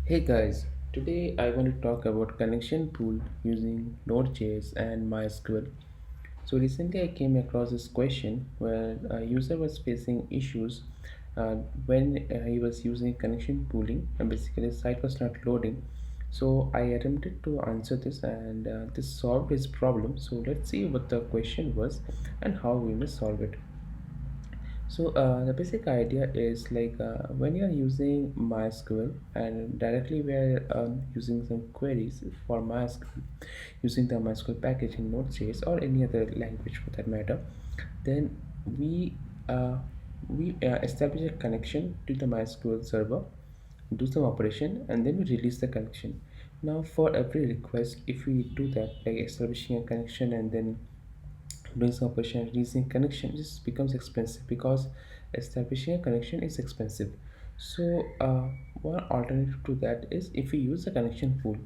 Hey guys, today I want to talk about connection pool using nodejs and MySQL. So recently I came across this question where a user was facing issues when he was using connection pooling and basically the site was not loading. So I attempted to answer this and this solved his problem. So let's see what the question was and how we may solve it. So the basic idea is like when you're using MySQL and directly we're using some queries for MySQL using the MySQL package in Node.js or any other language for that matter, then uh, we establish a connection to the MySQL server, do some operation, and then we release the connection. Now for every request, if we do that, like establishing a connection and then doing some operation releasing connection, this becomes expensive because establishing a connection is expensive. So one alternative to that is if we use a connection pool.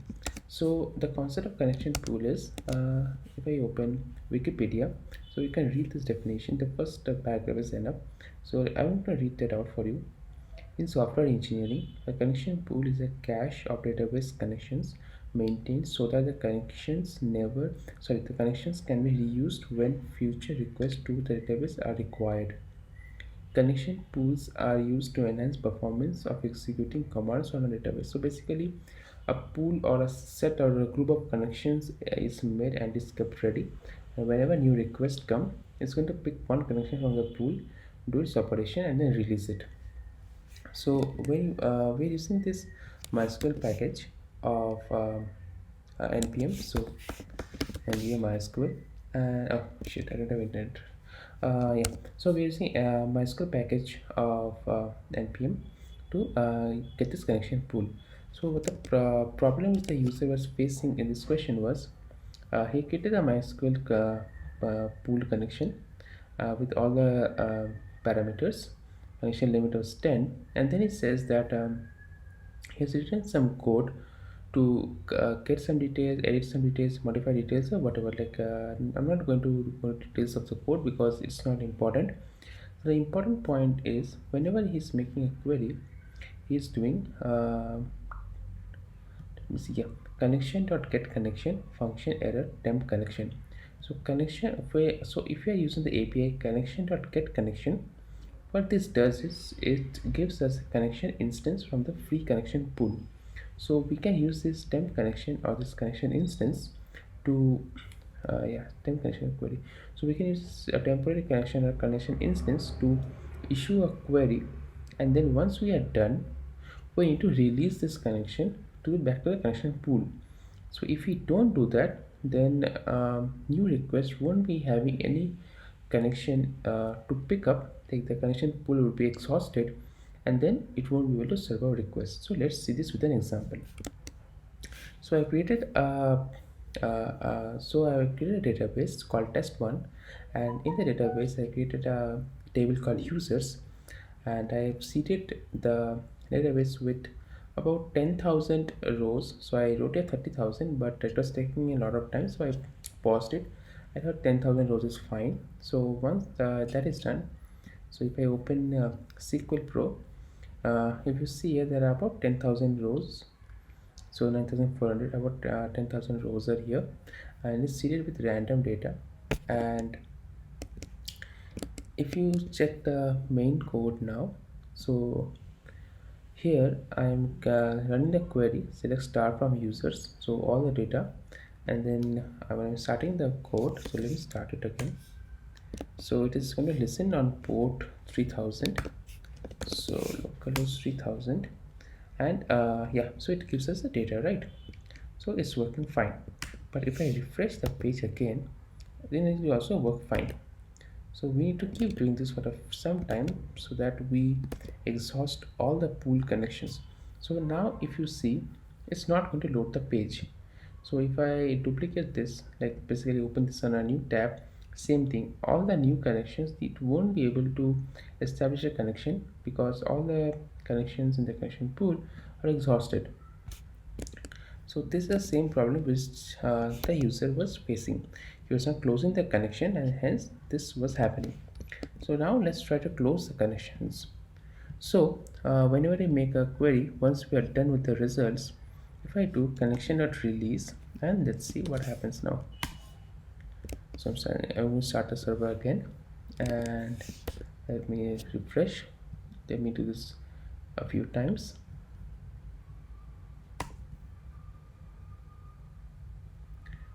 So the concept of connection pool is if I open Wikipedia, so you can read this definition. The first paragraph is enough, so I'm going to read that out for you. In software engineering, a connection pool is a cache of database connections maintained so that the connections can be reused when future requests to the database are required. Connection pools are used to enhance performance of executing commands on a database. So basically, a pool or a set or a group of connections is made and is kept ready. And whenever new request come, it's going to pick one connection from the pool, do its operation, and then release it. So we're using this MySQL package of npm. So npm MySQL and oh shit, I don't have internet. Yeah, so we're using MySQL package of npm to get this connection pool. So what the problem is the user was facing in this question was he created a MySQL pool connection with all the parameters. Connection limit was 10, and then it says that he has written some code to get some details, edit some details, modify details, or whatever. Like I'm not going to go into details of the code because it's not important. The important point is whenever he's making a query, he's doing let me see here, connection dot get connection function error temp connection. So connection if we are using the API connection dot get connection, what this does is it gives us a connection instance from the free connection pool. So we can use this temp connection or this connection instance to yeah, temp connection query. So we can use a temporary connection or connection instance to issue a query, and then once we are done, we need to release this connection to back to the connection pool. So if we don't do that, then new request won't be having any connection to pick up. Like the connection pool will be exhausted, and then it won't be able to serve our request. So let's see this with an example. So I created a database called test1, and in the database I created a table called users, and I have seeded the database with about 10,000 rows. So I wrote a 30,000, but it was taking me a lot of time, so I paused it. I thought 10,000 rows is fine. So once that is done, so if I open SQL Pro, if you see here, there are about 10,000 rows. So 9,400, about 10,000 rows are here, and it's seeded with random data. And if you check the main code now, so here I am running the query, select star from users, so all the data, and then I'm starting the code. So let me start it again. So it is going to listen on port 3000, so localhost 3000, and yeah, so it gives us the data, right? So it's working fine. But if I refresh the page again, then it will also work fine. So we need to keep doing this for some time so that we exhaust all the pool connections. So now if you see, it's not going to load the page. So if I duplicate this, like basically open this on a new tab, same thing, all the new connections, it won't be able to establish a connection because all the connections in the connection pool are exhausted. So this is the same problem which the user was facing. He was not closing the connection, and hence this was happening. So now let's try to close the connections. So whenever I make a query, once we are done with the results, if I do connection.release, and let's see what happens now. So I will start the server again, and let me refresh. Let me do this a few times.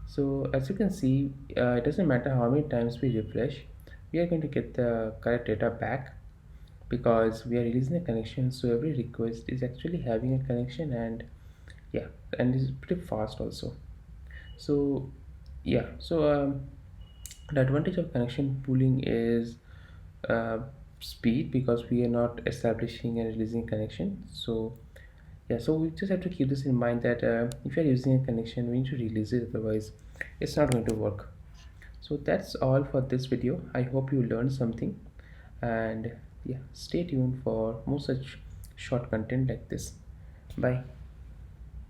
So as you can see, it doesn't matter how many times we refresh, we are going to get the correct data back because we are releasing a connection. So every request is actually having a connection, and yeah, and it's pretty fast also. So yeah, so the advantage of connection pooling is uh, speed because we are not establishing and releasing connection. So yeah, so we just have to keep this in mind that if you're using a connection, we need to release it, otherwise it's not going to work. So that's all for this video. I hope you learned something, and yeah, stay tuned for more such short content like this. Bye.